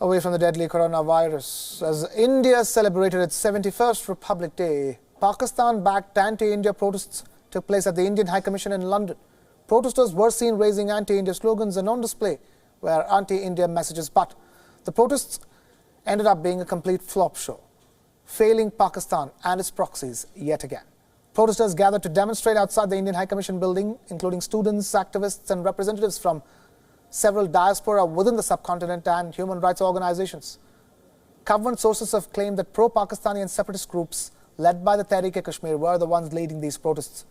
Away from the deadly coronavirus, as India celebrated its 71st Republic Day, Pakistan-backed anti-India protests took place at the Indian High Commission in London. Protesters were seen raising anti-India slogans, and on display were anti-India messages. But the protests ended up being a complete flop show, failing Pakistan and its proxies yet again. Protesters gathered to demonstrate outside the Indian High Commission building, including students, activists and representatives from several diaspora within the subcontinent and human rights organizations. Government sources have claimed that pro-Pakistani and separatist groups led by the Tehreek-e-Kashmir were the ones leading these protests,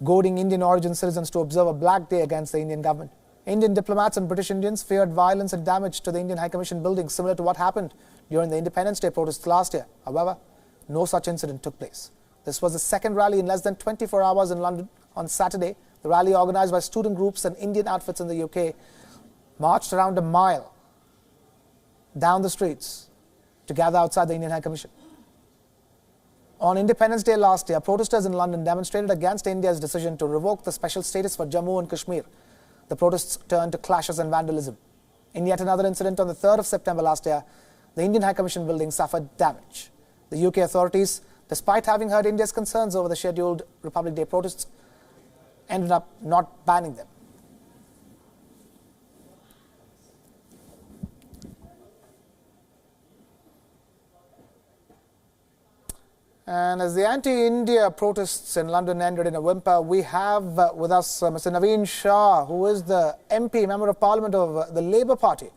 goading Indian origin citizens to observe a black day against the Indian government. Indian diplomats and British Indians feared violence and damage to the Indian High Commission building, similar to what happened during the Independence Day protests last year. However, no such incident took place. This was the second rally in less than 24 hours in London. On Saturday, the rally, organized by student groups and Indian outfits in the UK, marched around a mile down the streets to gather outside the Indian High Commission. On Independence Day last year, protesters in London demonstrated against India's decision to revoke the special status for Jammu and Kashmir. The protests turned to clashes and vandalism. In yet another incident on the 3rd of September last year, the Indian High Commission building suffered damage. The UK authorities, despite having heard India's concerns over the scheduled Republic Day protests, ended up not banning them. And as the anti-India protests in London ended in a whimper, we have with us Mr. Naveen Shah, who is the MP, Member of Parliament of the Labour Party.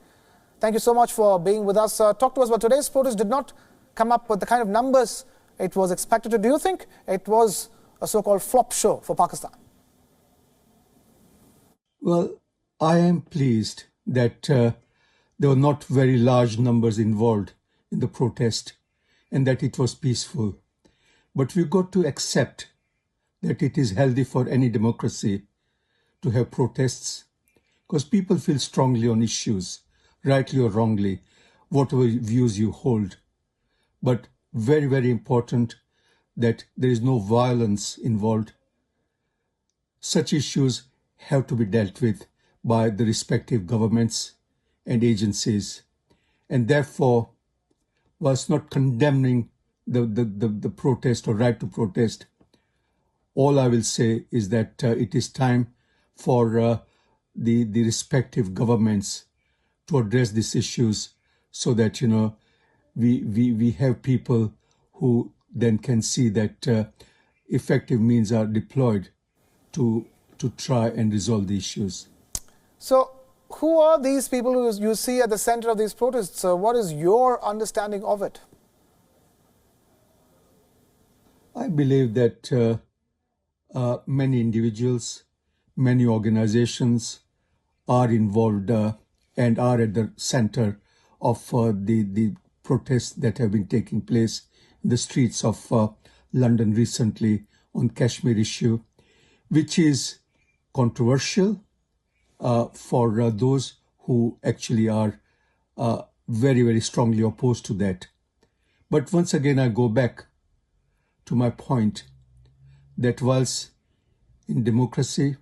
Thank you so much for being with us. Talk to us about today's protest. Did not come up with the kind of numbers it was expected to. Do you think it was a so-called flop show for Pakistan? Well, I am pleased that there were not very large numbers involved in the protest and that it was peaceful. But we've got to accept that it is healthy for any democracy to have protests, because people feel strongly on issues, rightly or wrongly, whatever views you hold. But very, very important that there is no violence involved. Such issues have to be dealt with by the respective governments and agencies. And therefore, whilst not condemning the protest or right to protest, all I will say is that it is time for the respective governments to address these issues so that, you know, we have people who then can see that effective means are deployed to try and resolve the issues. So, who are these people who you see at the center of these protests? What is your understanding of it? I believe that many individuals, many organizations are involved and are at the center of the protests that have been taking place in the streets of London recently on Kashmir issue, which is controversial for those who actually are very, very strongly opposed to that. But once again, I go back to my point that whilst in democracy,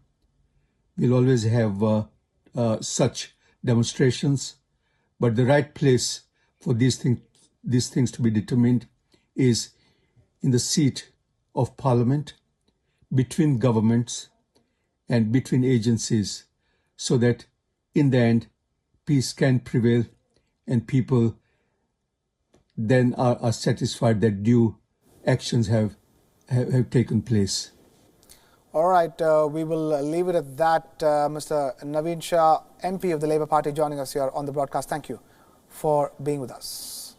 we'll always have such demonstrations, but the right place for these things to be determined is in the seat of Parliament, between governments and between agencies, so that in the end, peace can prevail and people then are satisfied that due actions have taken place. All right, we will leave it at that. Mr. Naveen Shah, MP of the Labour Party, joining us here on the broadcast. Thank you for being with us.